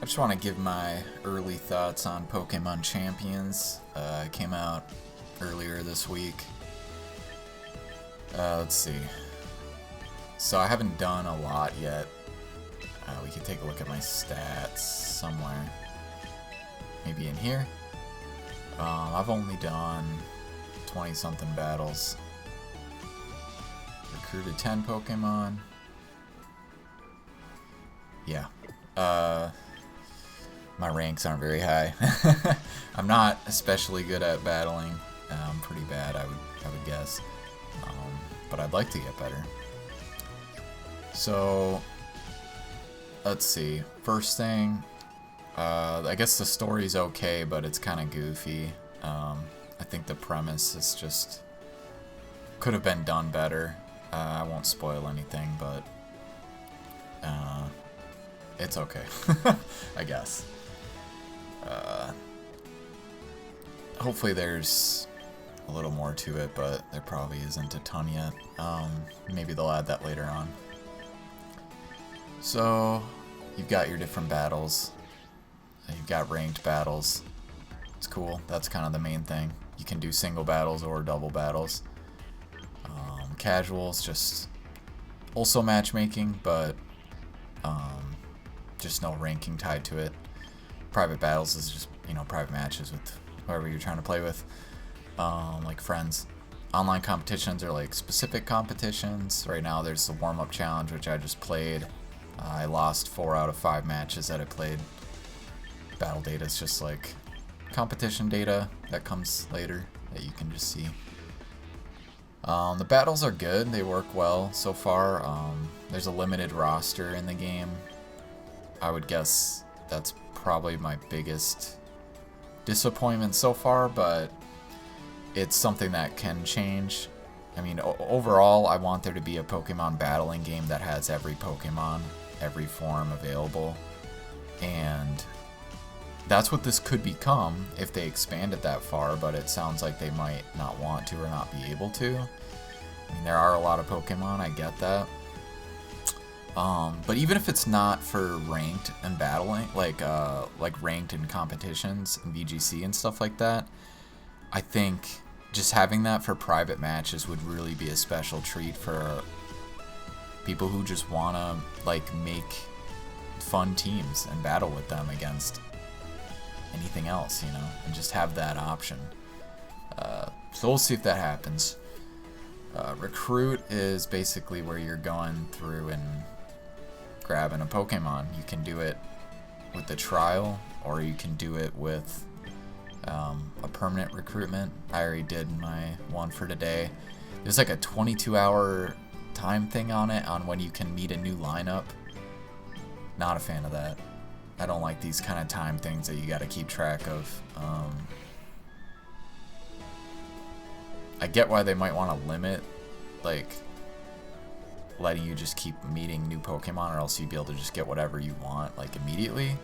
I just want to give my early thoughts on Pokémon Champions. It came out earlier this week. Let's see. So I haven't done a lot yet. We could take a look at my stats somewhere. Maybe in here. I've only done 20-something battles. Recruited 10 Pokemon. Yeah. My ranks aren't very high. I'm not especially good at battling. I'm pretty bad, I would guess. But I'd like to get better. So, let's see. First thing, I guess the story's okay, but it's kind of goofy. I think the premise is just could have been done better. I won't spoil anything, but it's okay, I guess. Hopefully there's a little more to it, but there probably isn't a ton yet. Maybe they'll add that later on. So, you've got your different battles. You've got ranked battles. It's cool. That's kind of the main thing. You can do single battles or double battles. Casuals, just also matchmaking, but just no ranking tied to it. Private battles is just, private matches with whoever you're trying to play with, like friends. Online competitions are like specific competitions. Right now there's the warm-up challenge, which I just played. I lost 4 out of 5 matches that I played. Battle data is just like competition data that comes later that you can just see. The battles are good. They work well so far. There's a limited roster in the game. I would guess that's probably my biggest disappointment so far, but it's something that can change. I mean, overall, I want there to be a Pokemon battling game that has every Pokemon, every form available, and that's what this could become if they expand it that far, but it sounds like they might not want to or not be able to. I mean, there are a lot of Pokemon, I get that. But even if it's not for ranked and battling, like ranked in competitions and VGC and stuff like that, I think just having that for private matches would really be a special treat for people who just want to make fun teams and battle with them against anything else, and just have that option. So we'll see if that happens. Recruit is basically where you're going through and grabbing a Pokemon. You can do it with the trial, or you can do it with a permanent recruitment. I already did my one for today. There's like a 22-hour time thing on it, on when you can meet a new lineup. Not a fan of that. I don't like these kind of time things that you got to keep track of. I get why they might want to limit, letting you just keep meeting new Pokemon, or else you'd be able to just get whatever you want, immediately.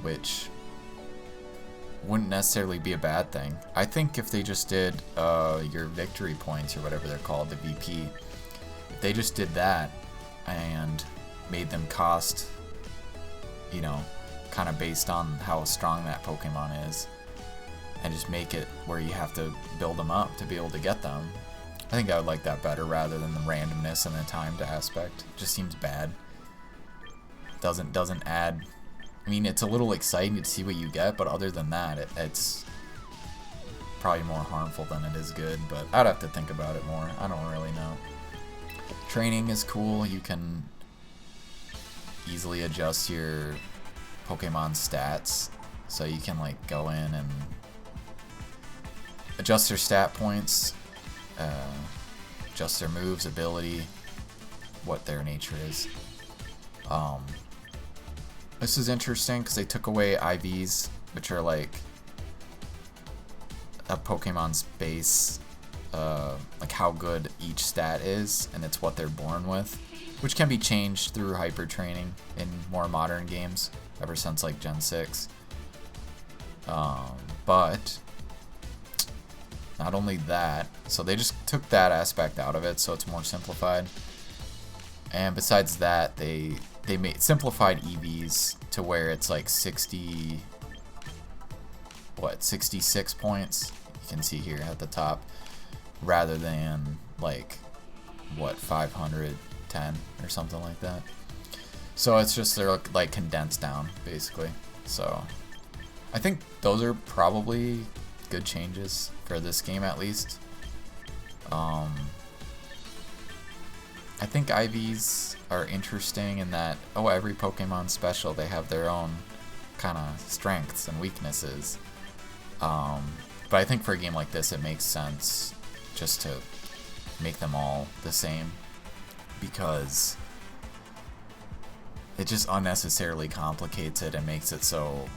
Which wouldn't necessarily be a bad thing. I think if they just did your victory points, or whatever they're called, the VP, if they just did that and made them cost, kind of based on how strong that Pokemon is, and just make it where you have to build them up to be able to get them. I think I would like that better, rather than the randomness and the timed aspect. It just seems bad. Doesn't add. I mean, it's a little exciting to see what you get, but other than that, it's probably more harmful than it is good. But I'd have to think about it more. I don't really know. Training is cool. You can easily adjust your Pokemon stats, so you can go in and adjust their stat points, adjust their moves, ability, what their nature is. This is interesting because they took away IVs, which are a Pokemon's base, how good each stat is, and it's what they're born with, which can be changed through hyper training in more modern games ever since Gen 6. But not only that, so they just took that aspect out of it, so it's more simplified. And besides that, they they made simplified EVs to where it's like 66 points. You can see here at the top, rather than like 510 or something like that. So it's just they're like condensed down basically. So I think those are probably good changes for this game at least. I think IVs are interesting in that, every Pokemon special, they have their own kind of strengths and weaknesses. But I think for a game like this, it makes sense just to make them all the same, because it just unnecessarily complicates it and makes it so.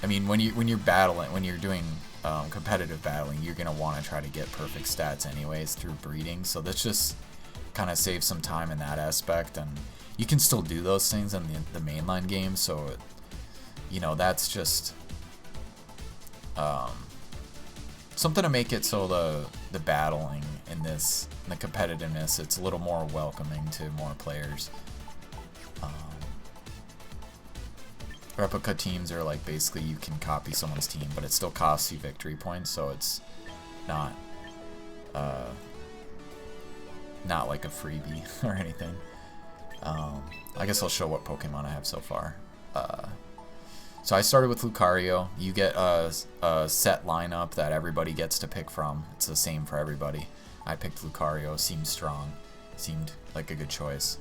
I mean, when you're battling, when you're doing competitive battling, you're gonna want to try to get perfect stats anyways through breeding. So this just kind of saves some time in that aspect, and you can still do those things in the mainline game. So, that's just something to make it so the battling in this, the competitiveness, it's a little more welcoming to more players. Replica teams are like basically you can copy someone's team, but it still costs you victory points, so it's not like a freebie or anything. I guess I'll show what Pokemon I have so far. So I started with Lucario. You get a set lineup that everybody gets to pick from. It's the same for everybody. I picked Lucario. Seemed strong. Seemed like a good choice.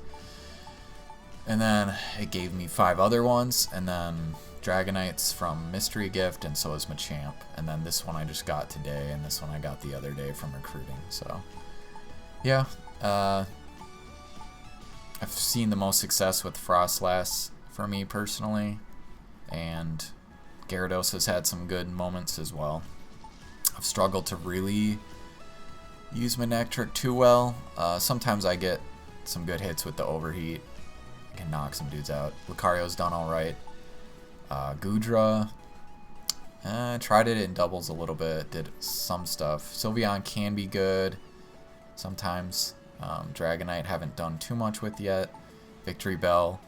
And then it gave me 5 other ones, and then Dragonites from Mystery Gift, and so is Machamp. And then this one I just got today, and this one I got the other day from recruiting. So, yeah. I've seen the most success with Frostlass for me personally, and Gyarados has had some good moments as well. I've struggled to really use Manectric too well. Sometimes I get some good hits with the overheat. Can knock some dudes out. Lucario's done alright. Goodra, tried it in doubles a little bit, did some stuff. Sylveon can be good sometimes. Dragonite haven't done too much with yet. Victory Bell,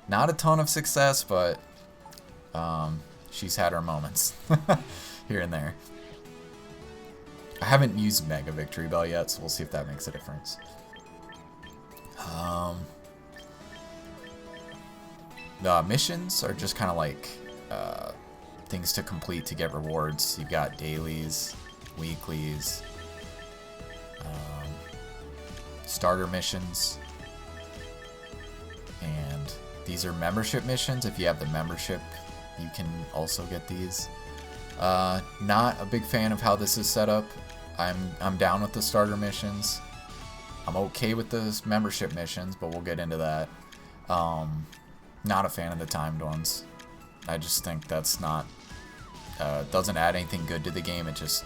not a ton of success, but she's had her moments here and there. I haven't used Mega Victory Bell yet, so we'll see if that makes a difference. The missions are just kind of like things to complete to get rewards. You've got dailies, weeklies, starter missions, and these are membership missions. If you have the membership, you can also get these. Not a big fan of how this is set up. I'm down with the starter missions. I'm okay with the membership missions, but we'll get into that. Not a fan of the timed ones. I just think that's not doesn't add anything good to the game. It just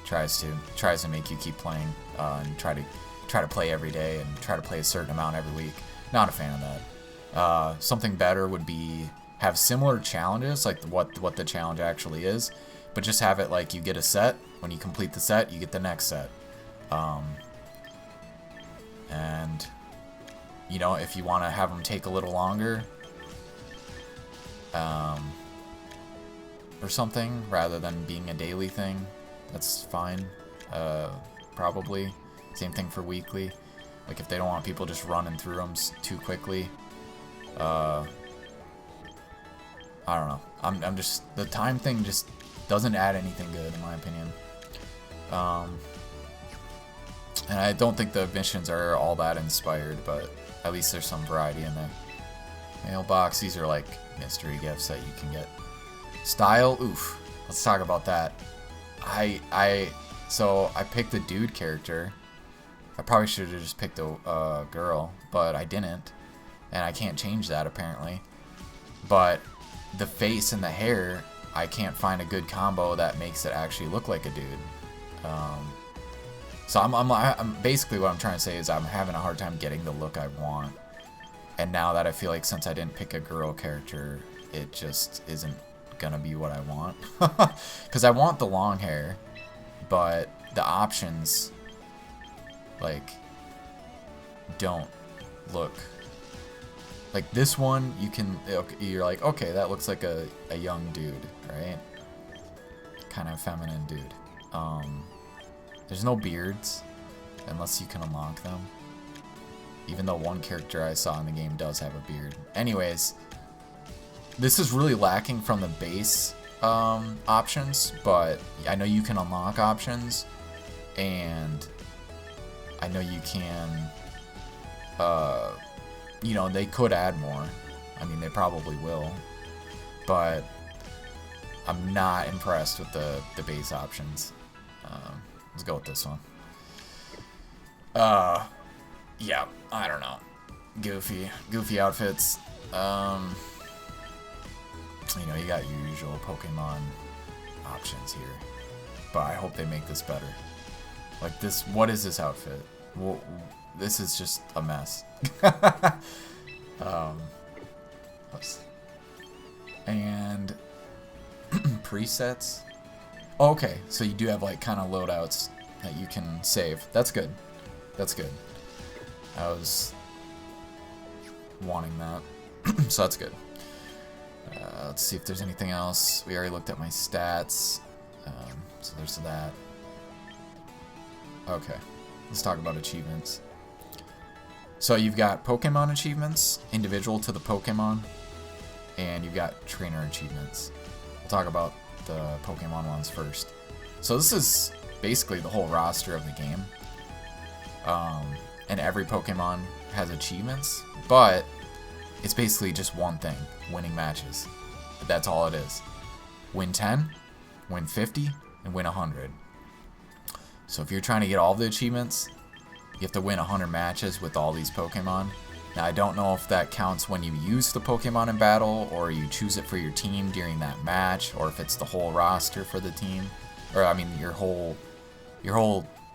tries to make you keep playing and try to play every day and try to play a certain amount every week. Not a fan of that. Something better would be have similar challenges, like what the challenge actually is, but just have it like you get a set. When you complete the set, you get the next set. And if you want to have them take a little longer, or something, rather than being a daily thing, that's fine. Probably. Same thing for weekly. Like if they don't want people just running through them too quickly. I don't know. I'm just, the time thing just doesn't add anything good in my opinion. And I don't think the missions are all that inspired, but at least there's some variety in there. Mailbox, these are like mystery gifts that you can get. Style, oof. Let's talk about that. So I picked a dude character. I probably should have just picked a girl, but I didn't. And I can't change that apparently. But the face and the hair, I can't find a good combo that makes it actually look like a dude. So I'm basically what I'm trying to say is I'm having a hard time getting the look I want. And now that I feel like since I didn't pick a girl character, it just isn't gonna be what I want. Because I want the long hair, but the options like don't look Like this one, you're like, okay, that looks like a young dude, right? Kind of feminine dude. There's no beards, unless you can unlock them. Even though one character I saw in the game does have a beard. Anyways, this is really lacking from the base options, but I know you can unlock options, and I know you can, you know, they could add more. I mean, they probably will, but I'm not impressed with the base options. Let's go with this one. Yeah, I don't know. Goofy outfits. You know, you got your usual Pokemon options here, but I hope they make this better. Like this, what is this outfit? Well, this is just a mess. And presets. Oh, okay, so you do have like kind of loadouts that you can save. That's good. That's good. I was wanting that, so that's good. Let's see if there's anything else. We already looked at my stats, so there's that. Okay, let's talk about achievements. So you've got Pokemon achievements, individual to the Pokemon, and you've got trainer achievements. We'll talk about the Pokemon ones first. So this is basically the whole roster of the game. And every Pokemon has achievements, but it's basically just one thing, winning matches. That's all it is. Win 10, win 50, and win 100. So if you're trying to get all the achievements, you have to win 100 matches with all these Pokemon. Now, I don't know if that counts when you use the Pokemon in battle, or you choose it for your team during that match, or if it's the whole roster for the team. Or, I mean, your whole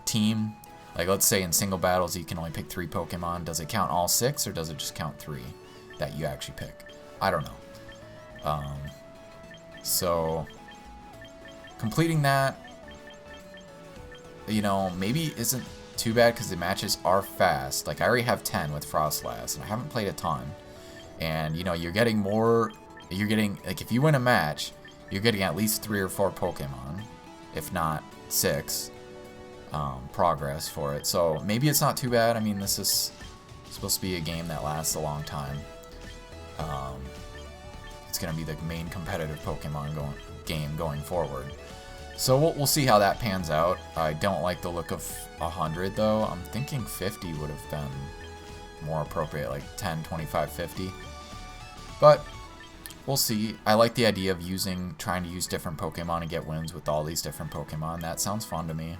team. Like, let's say in single battles, you can only pick 3 Pokemon. Does it count all 6, or does it just count 3 that you actually pick? I don't know. So, completing that, you know, maybe isn't too bad because the matches are fast. Like, I already have 10 with Frostlass, and I haven't played a ton. And, you know, you're getting, like, if you win a match, you're getting at least 3 or 4 Pokemon, if not 6. Progress for it, so maybe it's not too bad. I mean, this is supposed to be a game that lasts a long time. It's gonna be the main competitive Pokemon game going forward, so we'll see how that pans out. I don't like the look of 100 though. I'm thinking 50 would have been more appropriate, like 10, 25, 50, but we'll see. I like the idea of trying to use different Pokemon and get wins with all these different Pokemon. That sounds fun to me.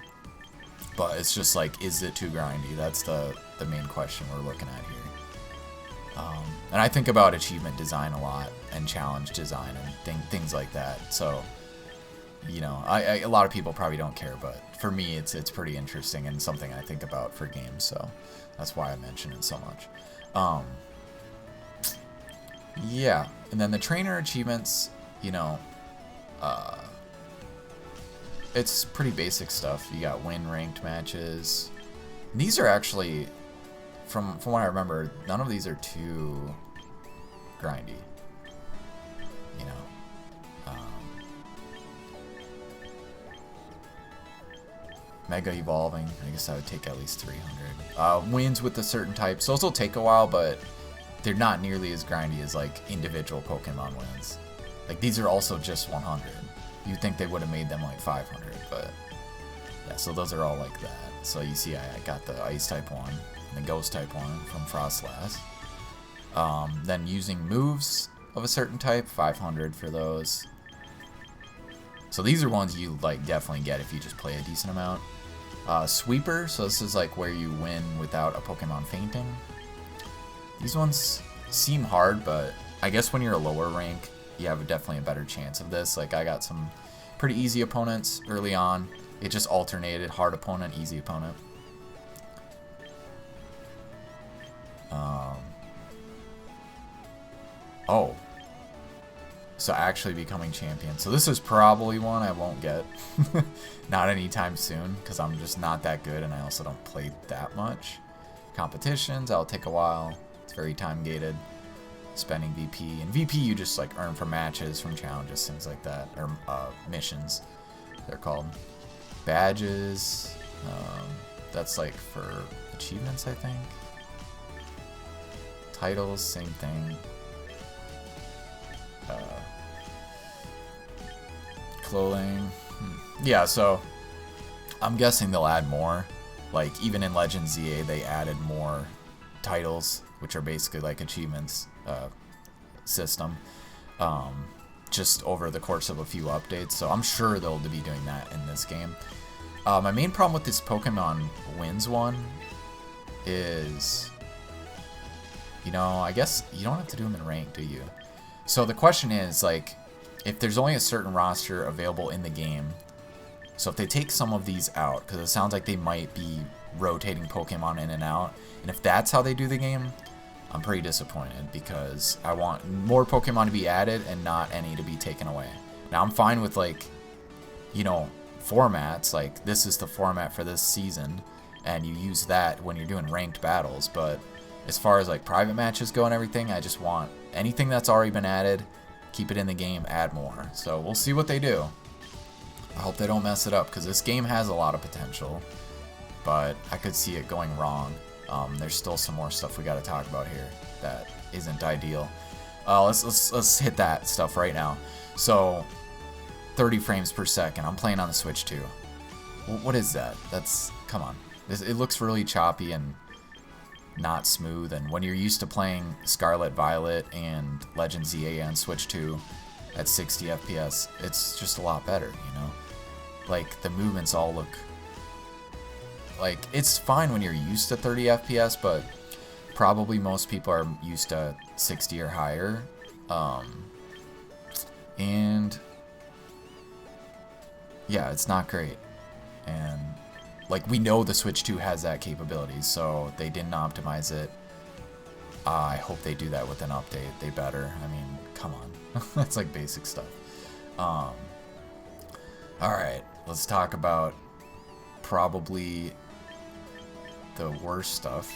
But it's just like, is it too grindy? That's the main question we're looking at here. And I think about achievement design a lot, and challenge design, and things like that. So, you know, a lot of people probably don't care, but for me, it's pretty interesting and something I think about for games. So that's why I mention it so much. Yeah, and then the trainer achievements, you know, it's pretty basic stuff. You got win ranked matches. And these are actually, from what I remember, none of these are too grindy. You know, Mega Evolving, I guess I would take at least 300. Wins with a certain type. So those will take a while, but they're not nearly as grindy as like individual Pokemon wins. Like these are also just 100. You'd think they would have made them like 500, but yeah, so those are all like that. So you see I got the Ice type one and the Ghost type one from Frostlass. Then using moves of a certain type, 500 for those. So these are ones you like definitely get if you just play a decent amount. Sweeper, so this is like where you win without a Pokemon fainting. These ones seem hard, but I guess when you're a lower rank, you have definitely a better chance of this. Like, I got some pretty easy opponents early on. It just alternated, hard opponent, easy opponent. Oh. So actually becoming champion. So this is probably one I won't get. Not anytime soon, because I'm just not that good, and I also don't play that much. Competitions, that'll take a while. It's very time gated. spending VP. And VP you just like earn from matches, from challenges, things like that, or missions, they're called. Badges, that's like for achievements, I think. Titles, same thing. Clothing, yeah, so I'm guessing they'll add more. Like even in Legends ZA they added more titles, which are basically like achievements system, just over the course of a few updates. So I'm sure they'll be doing that in this game. My main problem with this Pokemon Wins one is, you know, I guess you don't have to do them in rank, do you? So the question is, like, if there's only a certain roster available in the game, so if they take some of these out, because it sounds like they might be rotating Pokemon in and out, and if that's how they do the game, I'm pretty disappointed, because I want more Pokemon to be added and not any to be taken away. Now I'm fine with, like, you know, formats, like this is the format for this season, and you use that when you're doing ranked battles, but as far as like private matches go and everything, I just want anything that's already been added, keep it in the game, add more. So we'll see what they do. I hope they don't mess it up, because this game has a lot of potential, but I could see it going wrong. There's still some more stuff we got to talk about here that isn't ideal. Let's hit that stuff right now. So 30 frames per second. I'm playing on the Switch too. What is that? That's, come on. It looks really choppy and not smooth, and when you're used to playing Scarlet Violet and Legend ZA on Switch 2 at 60 FPS, it's just a lot better, you know? Like, the movements all look like, it's fine when you're used to 30 FPS, but probably most people are used to 60 or higher. And yeah, it's not great. And like, we know the Switch 2 has that capability, so they didn't optimize it. I hope they do that with an update. They better. I mean, come on. That's like basic stuff. Alright, let's talk about probably the worst stuff.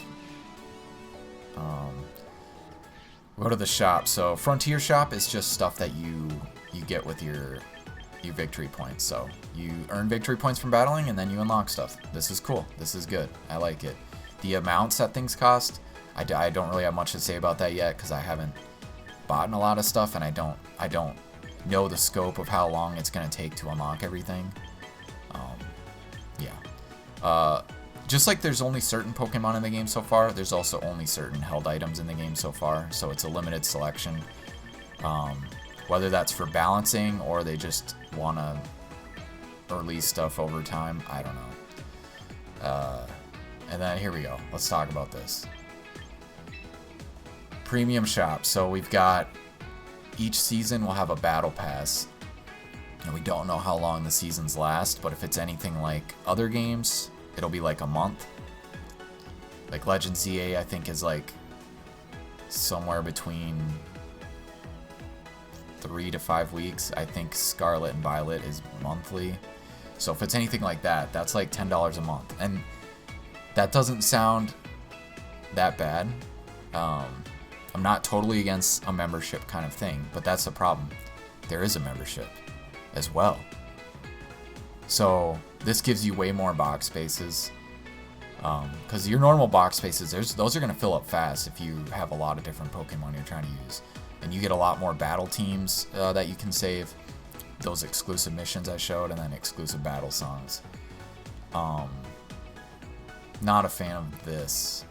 Go to the shop. So Frontier Shop is just stuff that you get with your victory points. So you earn victory points from battling, and then you unlock stuff. This is cool. This is good. I like it. The amounts that things cost, I don't really have much to say about that yet, because I haven't bought a lot of stuff, and I don't know the scope of how long it's going to take to unlock everything. Yeah. Just like there's only certain Pokemon in the game so far, there's also only certain held items in the game so far, so it's a limited selection. Whether that's for balancing or they just want to release stuff over time, I don't know. And then here we go. Let's talk about this. Premium Shop. So we've got, each season will have a battle pass. And we don't know how long the seasons last, but if it's anything like other games, it'll be like a month. Like Legend ZA, I think, is like somewhere between 3 to 5 weeks. I think Scarlet and Violet is monthly. So if it's anything like that, that's like $10 a month. And that doesn't sound that bad. I'm not totally against a membership kind of thing, but that's the problem. There is a membership as well. So this gives you way more box spaces. Because your normal box spaces, those are going to fill up fast if you have a lot of different Pokemon you're trying to use. And you get a lot more battle teams that you can save. Those exclusive missions I showed, and then exclusive battle songs. Not a fan of this.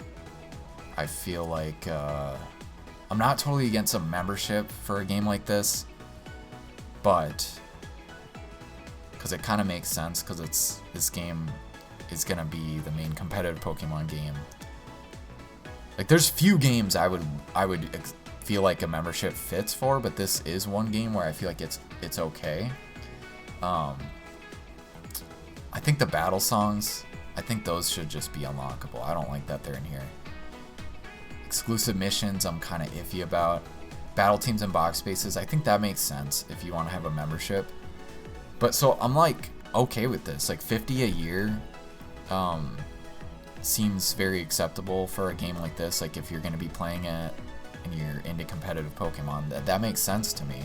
I feel like I'm not totally against a membership for a game like this, but because it kind of makes sense, because this game is gonna be the main competitive Pokemon game. Like, there's few games I would feel like a membership fits for, but this is one game where I feel like it's okay. I think the battle songs, I think those should just be unlockable. I don't like that they're in here. Exclusive missions, I'm kind of iffy about. Battle teams and box spaces, I think that makes sense if you want to have a membership. But so I'm like okay with this. Like $50 a year seems very acceptable for a game like this. Like if you're going to be playing it and you're into competitive Pokemon, that makes sense to me.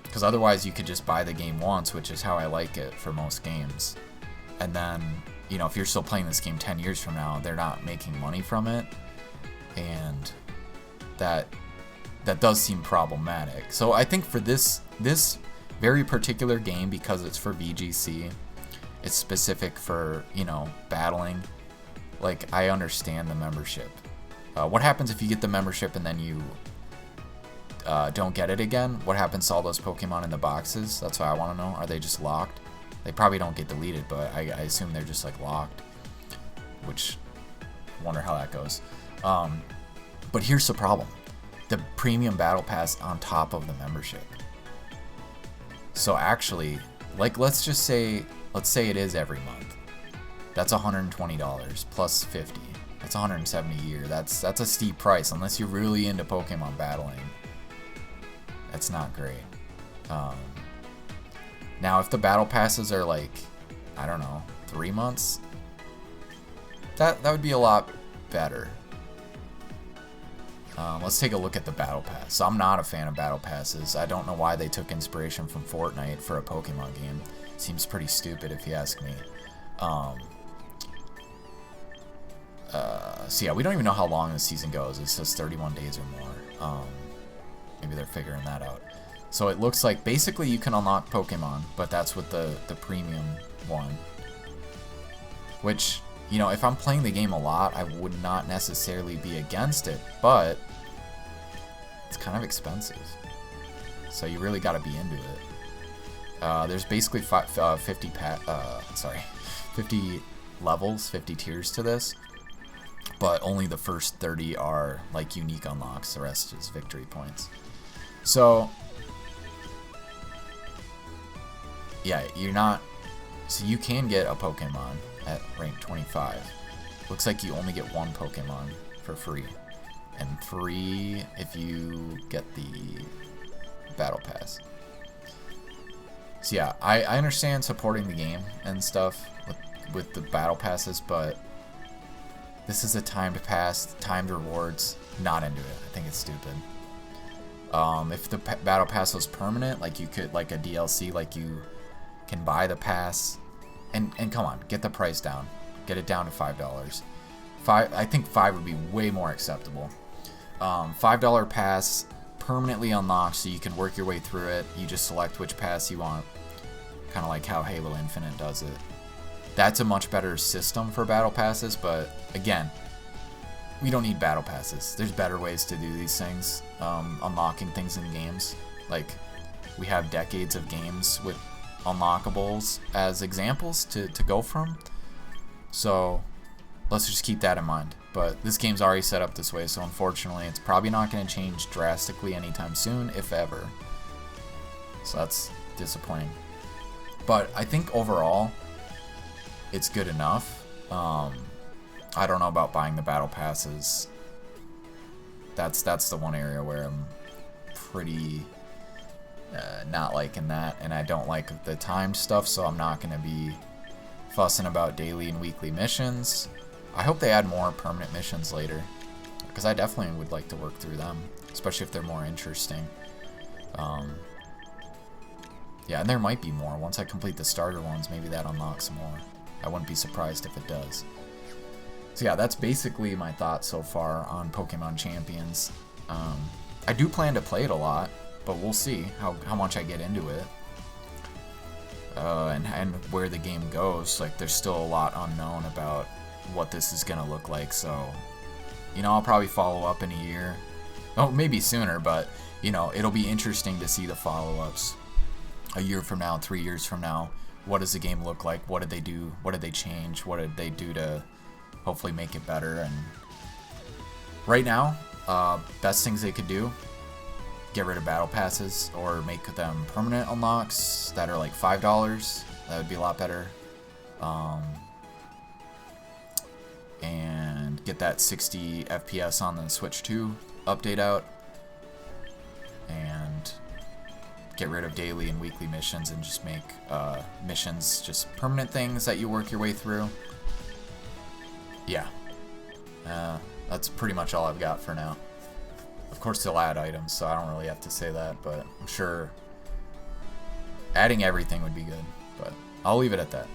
Because otherwise you could just buy the game once, which is how I like it for most games. And then, you know, if you're still playing this game 10 years from now, they're not making money from it. And that does seem problematic. So I think for this very particular game, because it's for VGC, it's specific for, you know, battling, like, I understand the membership. What happens if you get the membership and then you don't get it again? What happens to all those Pokemon in the boxes? That's what I want to know. Are they just locked? They probably don't get deleted, but I assume they're just like locked, which I wonder how that goes. But here's the problem. The premium battle pass on top of the membership. So actually, like, let's say it is every month. That's $120 plus $50. That's $170 a year. That's a steep price unless you're really into Pokemon battling. That's not great. Now, if the battle passes are like, I don't know, 3 months, that would be a lot better. Let's take a look at the battle pass. So I'm not a fan of battle passes. I don't know why they took inspiration from Fortnite for a Pokemon game. Seems pretty stupid if you ask me. So yeah, we don't even know how long the season goes. It says 31 days or more. Maybe they're figuring that out. So it looks like basically you can unlock Pokemon, but that's with the premium one. Which, you know, if I'm playing the game a lot, I would not necessarily be against it, but it's kind of expensive. So you really got to be into it. There's basically 50 levels, 50 tiers to this, but only the first 30 are like unique unlocks. The rest is victory points. So yeah, so you can get a Pokemon at rank 25. Looks like you only get one Pokemon for free, and 3 if you get the battle pass. So yeah, I understand supporting the game and stuff with the battle passes, but this is a timed pass, timed rewards. Not into it. I think it's stupid. If the battle pass was permanent, like you could, like a DLC, like you can buy the pass, and come on, get the price down, get it down to $5. I think 5 would be way more acceptable. $5 pass, permanently unlocked, so you can work your way through it. You just select which pass you want, kind of like how Halo Infinite does it. That's a much better system for battle passes, but again, we don't need battle passes. There's better ways to do these things, unlocking things in games. Like, we have decades of games with unlockables as examples to go from. So let's just keep that in mind. But this game's already set up this way, so unfortunately it's probably not going to change drastically anytime soon, if ever. So that's disappointing. But I think overall it's good enough. I don't know about buying the battle passes. That's the one area where I'm pretty not liking that, and I don't like the timed stuff, so I'm not going to be fussing about daily and weekly missions. I hope they add more permanent missions later, because I definitely would like to work through them, especially if they're more interesting. Yeah, and there might be more. Once I complete the starter ones, maybe that unlocks more. I wouldn't be surprised if it does. So yeah, that's basically my thoughts so far on Pokémon Champions. I do plan to play it a lot, but we'll see how much I get into it. And where the game goes. Like, there's still a lot unknown about what this is going to look like, so, you know, I'll probably follow up in a year. Oh, maybe sooner, but, you know, it'll be interesting to see the follow-ups. A year from now, 3 years from now, what does the game look like? What did they do? What did they change? What did they do to hopefully make it better? And right now, best things they could do, get rid of battle passes or make them permanent unlocks that are like $5. That would be a lot better. And get that 60 FPS on the Switch 2 update out. And get rid of daily and weekly missions and just make missions just permanent things that you work your way through. Yeah. That's pretty much all I've got for now. Of course they'll add items, so I don't really have to say that, but I'm sure adding everything would be good. But I'll leave it at that.